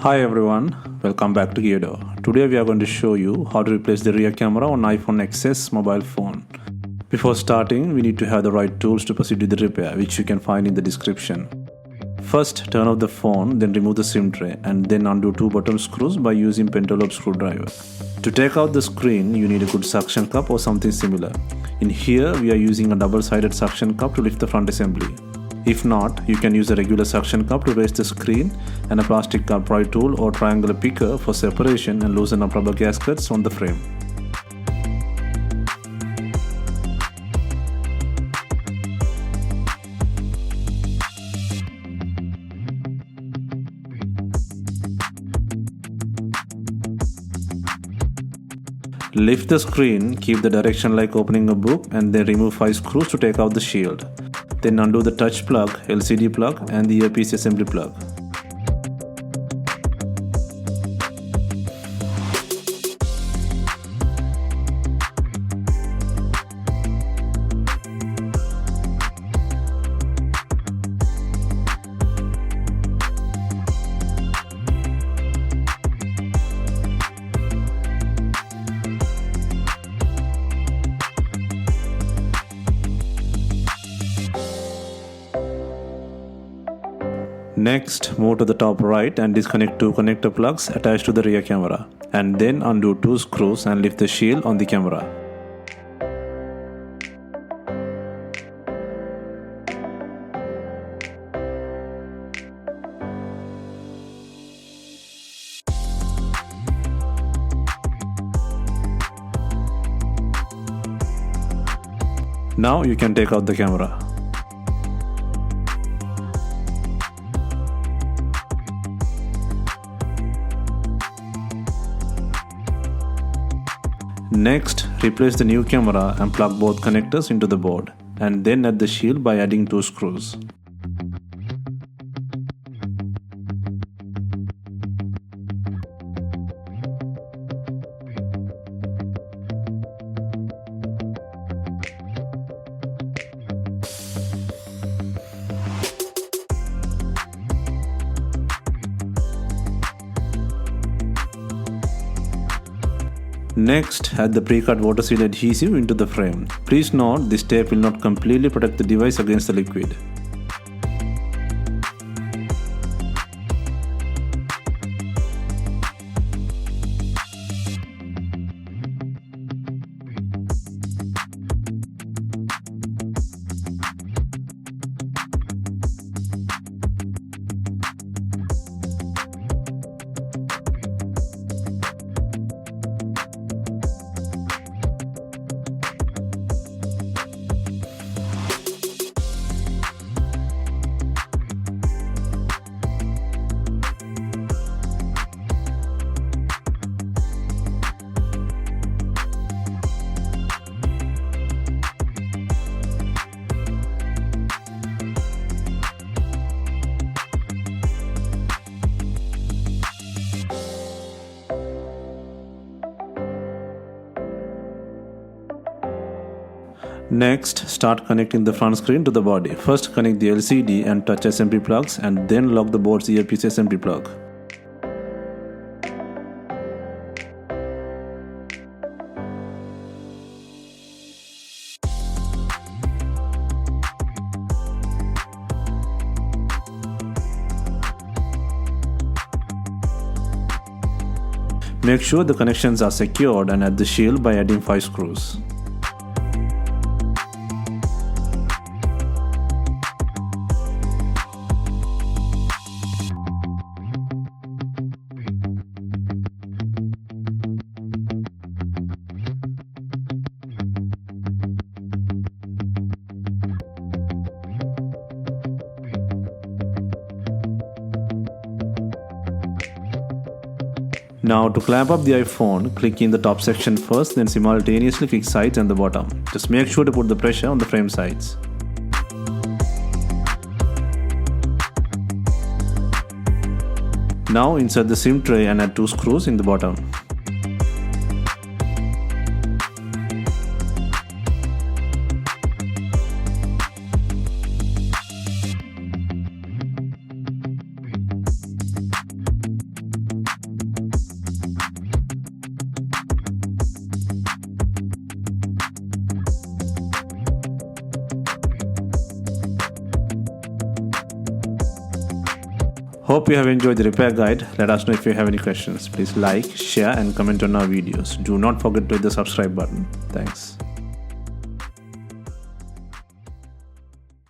Hi everyone, welcome back to DYOR. Today we are going to show you how to replace the rear camera on iPhone XS mobile phone. Before starting, we need to have the right tools to proceed with the repair, which you can find in the description. First, turn off the phone, then remove the SIM tray, and then undo two bottom screws by using pentalobe screwdriver. To take out the screen, you need a good suction cup or something similar. In here, we are using a double-sided suction cup to lift the front assembly. If not, you can use a regular suction cup to raise the screen and a plastic upright tool or triangular picker for separation and loosen up rubber gaskets on the frame. Lift the screen, keep the direction like opening a book, and then remove 5 screws to take out the shield. Then undo the touch plug, LCD plug, and the earpiece assembly plug. Next, move to the top right and disconnect two connector plugs attached to the rear camera, and then undo 2 screws and lift the shield on the camera. Now you can take out the camera. Next, replace the new camera and plug both connectors into the board, and then add the shield by adding 2 screws. Next, add the pre-cut water seal adhesive into the frame. Please note, this tape will not completely protect the device against the liquid. Next, start connecting the front screen to the body. First, connect the LCD and touch assembly plugs, and then lock the board's earpiece assembly plug. Make sure the connections are secured and add the shield by adding 5 screws. Now to clamp up the iPhone, click in the top section first, then simultaneously click sides and the bottom. Just make sure to put the pressure on the frame sides. Now insert the SIM tray and add 2 screws in the bottom. Hope you have enjoyed the repair guide. Let us know if you have any questions. Please like, share and comment on our videos. Do not forget to hit the subscribe button. Thanks.